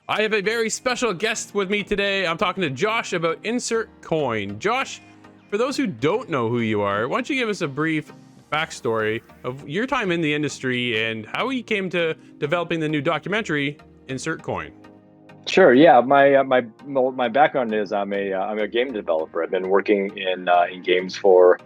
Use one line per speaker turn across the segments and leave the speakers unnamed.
I have a very special guest with me today. I'm talking to Josh about Insert Coin. Josh, for those who don't know who you are, why don't you give us a brief backstory of your time in the industry and how you came to developing the new documentary, Insert Coin?
Sure. Yeah. My background is I'm a game developer. I've been working in games for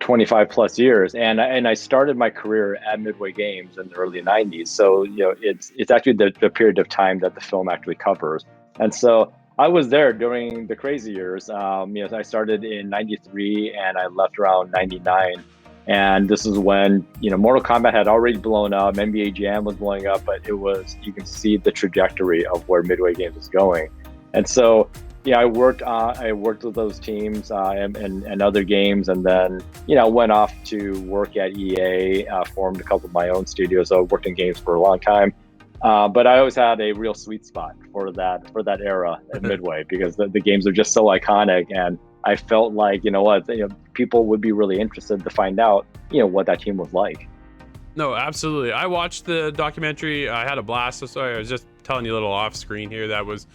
25 plus years, and I started my career at Midway Games in the early 90s. So it's actually the period of time that the film actually covers, and so I was there during the crazy years. I started in 93 and I left around 99. And this is when Mortal Kombat had already blown up, NBA Jam was blowing up, but you can see the trajectory of where Midway Games is going. And so I worked with those teams and other games, and then went off to work at EA, formed a couple of my own studios. So I worked in games for a long time, but I always had a real sweet spot for that era at Midway because the games are just so iconic, and I felt like people would be really interested to find out what that team was like.
No, absolutely. I watched the documentary. I had a blast. So sorry, I was just telling you a little off screen here. It was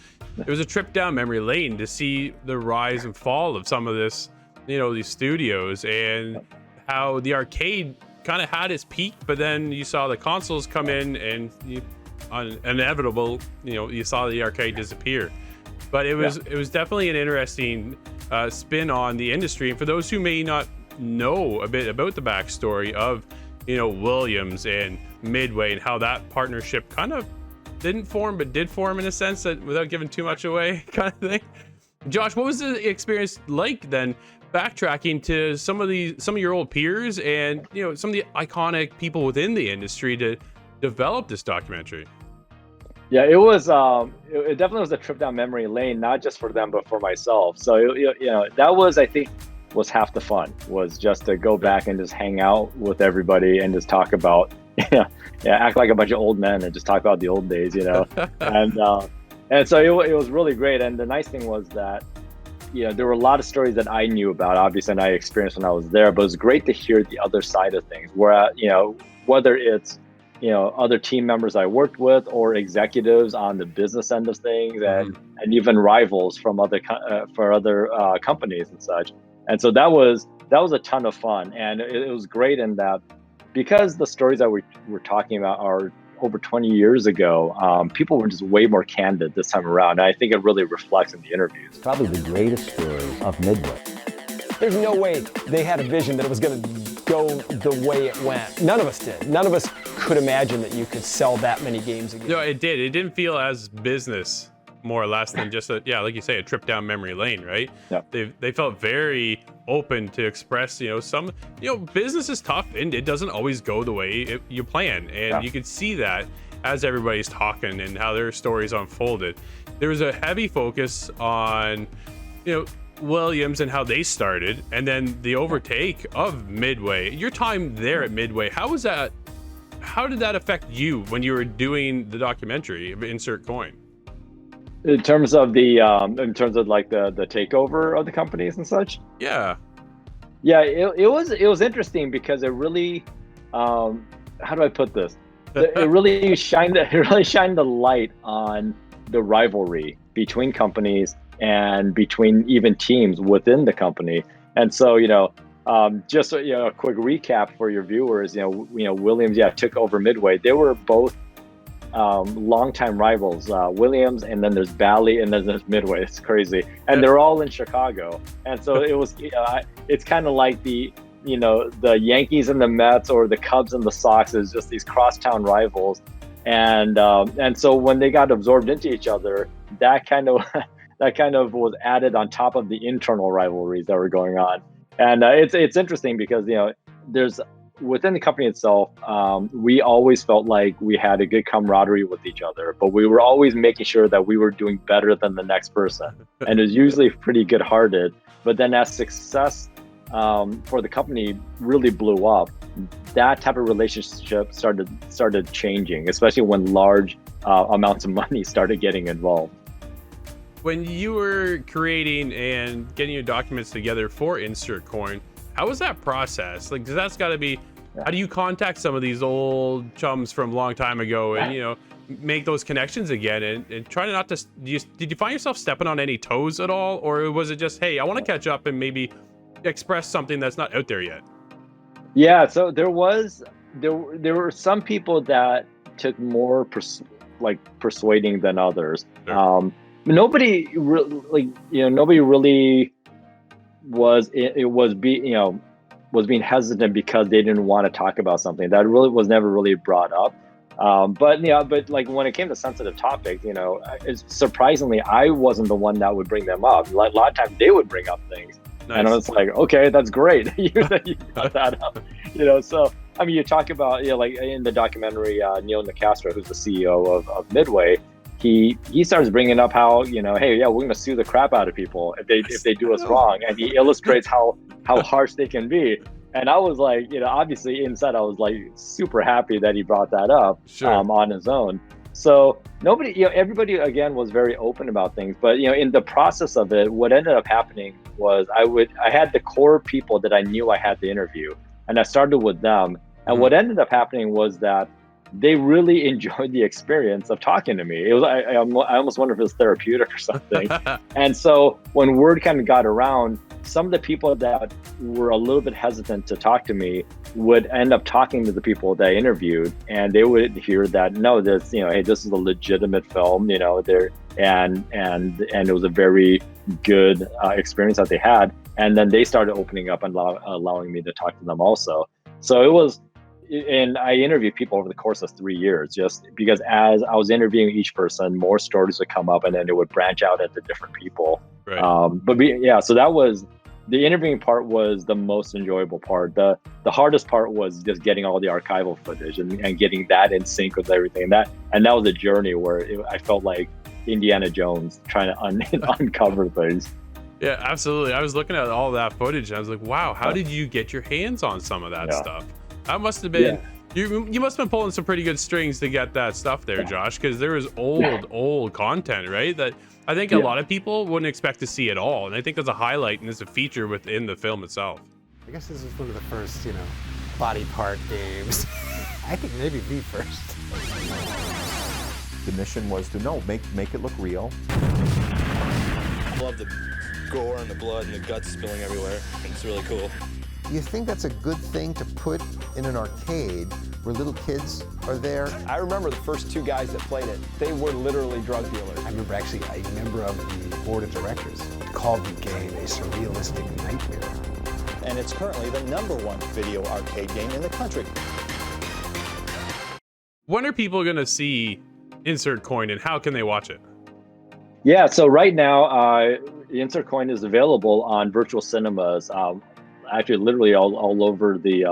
a trip down memory lane to see the rise and fall of some of this, these studios, and how the arcade kind of had its peak, but then you saw the consoles come in and inevitable, you saw the arcade disappear. But it was definitely an interesting spin on the industry. And for those who may not know a bit about the backstory of Williams and Midway and how that partnership kind of didn't form but did form in a sense, that without giving too much away kind of thing. Josh, what was the experience like then, backtracking to some of your old peers and some of the iconic people within the industry to develop this documentary?
Yeah, it was. It definitely was a trip down memory lane, not just for them, but for myself. So that was, I think, was half the fun, was just to go back and just hang out with everybody and just talk about, act like a bunch of old men and just talk about the old days, and so it was really great. And the nice thing was that, there were a lot of stories that I knew about, obviously, and I experienced when I was there. But it was great to hear the other side of things, where whether it's other team members I worked with or executives on the business end of things, and even rivals from other companies and such. And so that was a ton of fun, and it was great in that because the stories that we're talking about are over 20 years ago. People were just way more candid this time around, and I think it really reflects in the interviews.
Probably the greatest story of Midway.
There's no way they had a vision that it was going to go the way it went. None of us did. None of us could imagine that you could sell that many games again.
No, it did. It didn't feel as business, more or less, than just like you say, a trip down memory lane, right?
Yeah.
They felt very open to express, some, business is tough and it doesn't always go the way you plan. And you could see that as everybody's talking and how their stories unfolded. There was a heavy focus on, Williams and how they started, and then the overtake of Midway. Your time there at Midway, how did that affect you when you were doing the documentary of Insert Coin?
In terms of the takeover of the companies and such?
Yeah,
it was interesting because it really, how do I put this? It really shined the light on the rivalry between companies and between even teams within the company. And so, just a quick recap for your viewers. Williams, took over Midway. They were both longtime rivals. Williams, and then there's Bally, and then there's Midway. It's crazy, and they're all in Chicago. And so it was. It's kind of like the Yankees and the Mets, or the Cubs and the Sox. Is just these crosstown rivals, and so when they got absorbed into each other, that kind of was added on top of the internal rivalries that were going on. And it's interesting because there's within the company itself, we always felt like we had a good camaraderie with each other, but we were always making sure that we were doing better than the next person, and it was usually pretty good-hearted. But then as success for the company really blew up, that type of relationship started changing, especially when large amounts of money started getting involved.
When you were creating and getting your documents together for Insert Coin, how was that process? Like, 'cause that's got to be, how do you contact some of these old chums from a long time ago and, make those connections again and try not to. Did you find yourself stepping on any toes at all, or was it just, hey, I want to catch up and maybe express something that's not out there yet?
Yeah, so there were some people that took more persuading than others.
Sure.
Nobody really was being hesitant because they didn't want to talk about something that really was never really brought up. But like when it came to sensitive topics, surprisingly, I wasn't the one that would bring them up. Like, a lot of times they would bring up things. Nice. And I was like, okay, that's great. you brought that up. So I mean, you talk about, like in the documentary, Neil Nicastro, who's the CEO of Midway, he starts bringing up how, hey, yeah, we're going to sue the crap out of people if they do us wrong, and he illustrates how harsh they can be. And I was like, obviously inside I was like super happy that he brought that up. Sure. On his own. So everybody again was very open about things, but in the process of it, what ended up happening was I had the core people that I knew I had to interview, and I started with them. And what ended up happening was that they really enjoyed the experience of talking to me. It was I almost wonder if it was therapeutic or something. And so when word kind of got around, some of the people that were a little bit hesitant to talk to me would end up talking to the people that I interviewed, and they would hear that, no, this, hey, this is a legitimate film, there, and it was a very good experience that they had. And then they started opening up and allowing me to talk to them also. So it was, and I interviewed people over the course of 3 years, just because as I was interviewing each person, more stories would come up, and then it would branch out into different people. Right. So that was, the interviewing part was the most enjoyable part. The hardest part was just getting all the archival footage and getting that in sync with everything. And that was a journey where I felt like Indiana Jones trying to uncover things.
Yeah, absolutely. I was looking at all that footage and I was like, wow, how did you get your hands on some of that stuff? That must have been, you must have been pulling some pretty good strings to get that stuff there, Josh, because there was old content, right? That I think a lot of people wouldn't expect to see at all. And I think that's a highlight and it's a feature within the film itself.
I guess this is one of the first, body part games. I think maybe the first.
The mission was to make it look real.
I love the gore and the blood and the guts spilling everywhere. It's really cool.
You think that's a good thing to put in an arcade where little kids are there?
I remember the first two guys that played it. They were literally drug dealers.
I remember actually a member of the board of directors called the game a surrealistic nightmare.
And it's currently the #1 video arcade game in the country.
When are people going to see Insert Coin and how can they watch it?
Yeah, so right now, Insert Coin is available on virtual cinemas. Actually, literally all over the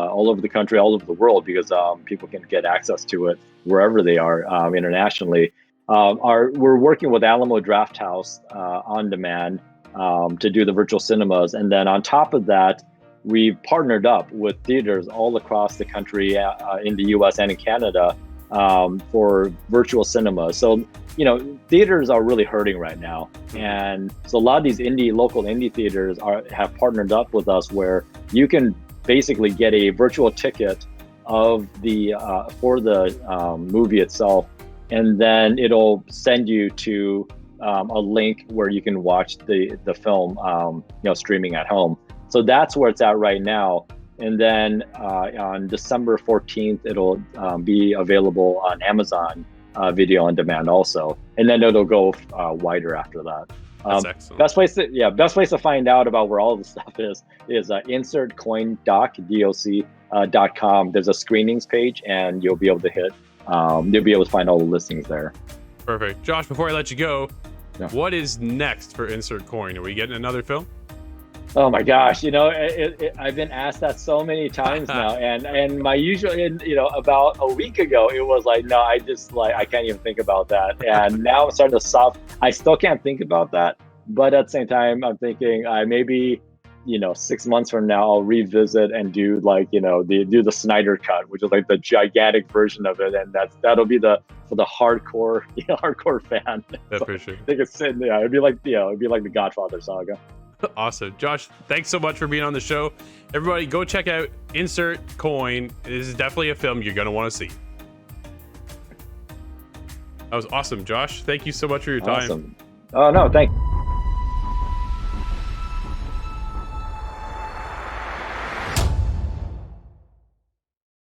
country, all over the world, because people can get access to it wherever they are internationally. We're working with Alamo Drafthouse on demand to do the virtual cinemas, and then on top of that, we've partnered up with theaters all across the country, in the U.S. and in Canada, for virtual cinemas. So theaters are really hurting right now, and so a lot of these local indie theaters have partnered up with us, where you can basically get a virtual ticket of for the movie itself, and then it'll send you to a link where you can watch the film streaming at home. So that's where it's at right now. And then on December 14th, it'll be available on Amazon Video on Demand also. And then it'll go wider after that.
That's excellent.
Best place to find out about where all this stuff is insertcoindoc.com. There's a screenings page, and you'll be able to find all the listings there.
Perfect. Josh, before I let you go, what is next for Insert Coin? Are we getting another film?
Oh my gosh, I've been asked that so many times now, and my usual, about a week ago, it was like, no, I can't even think about that. And now I'm starting to I still can't think about that. But at the same time, I'm thinking maybe, 6 months from now, I'll revisit and do do the Snyder cut, which is like the gigantic version of it. And that'll be for the hardcore, hardcore fan.
Yeah, for sure.
I think it'd be like the Godfather saga.
Awesome. Josh, thanks so much for being on the show. Everybody, go check out Insert Coin. This is definitely a film you're going to want to see. That was awesome, Josh. Thank you so much for your time.
Awesome. Oh no, thank